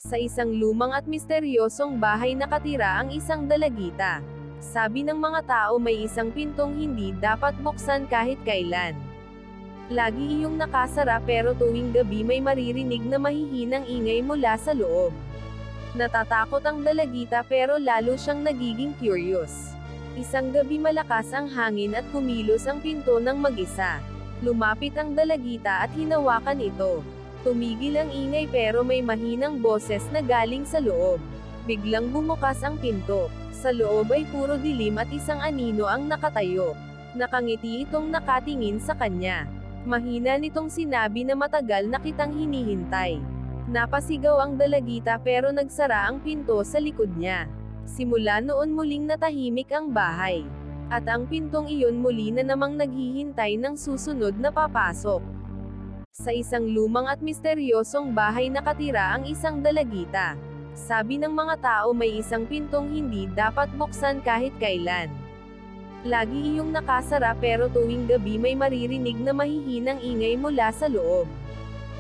Sa isang lumang at misteryosong bahay nakatira ang isang dalagita. Sabi ng mga tao may isang pintong hindi dapat buksan kahit kailan. Lagi iyong nakasara pero tuwing gabi may maririnig na mahihinang ingay mula sa loob. Natatakot ang dalagita pero lalo siyang nagiging curious. Isang gabi malakas ang hangin at kumilos ang pinto ng mag-isa. Lumapit ang dalagita at hinawakan ito. Tumigil ang ingay pero may mahinang boses na galing sa loob. Biglang bumukas ang pinto. Sa loob ay puro dilim at isang anino ang nakatayo. Nakangiti itong nakatingin sa kanya. Mahina nitong sinabi na matagal na kitang hinihintay. Napasigaw ang dalagita pero nagsara ang pinto sa likod niya. Simula noon muling natahimik ang bahay. At ang pintong iyon muli na namang naghihintay ng susunod na papasok. Sa isang lumang at misteryosong bahay nakatira ang isang dalagita. Sabi ng mga tao may isang pintong hindi dapat buksan kahit kailan. Lagi iyong nakasara pero tuwing gabi may maririnig na mahihinang ingay mula sa loob.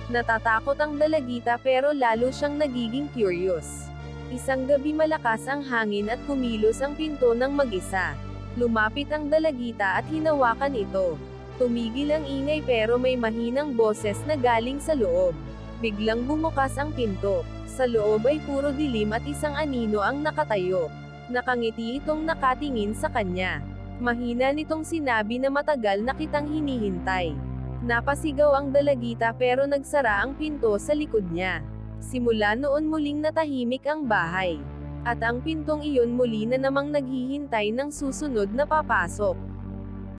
Natatakot ang dalagita pero lalo siyang nagiging curious. Isang gabi malakas ang hangin at kumilos ang pinto ng mag-isa. Lumapit ang dalagita at hinawakan ito. Tumigil ang ingay pero may mahinang boses na galing sa loob. Biglang bumukas ang pinto. Sa loob ay puro dilim at isang anino ang nakatayo. Nakangiti itong nakatingin sa kanya. Mahina nitong sinabi na matagal na kitang hinihintay. Napasigaw ang dalagita pero nagsara ang pinto sa likod niya. Simula noon muling natahimik ang bahay. At ang pintong iyon muli na namang naghihintay ng susunod na papasok.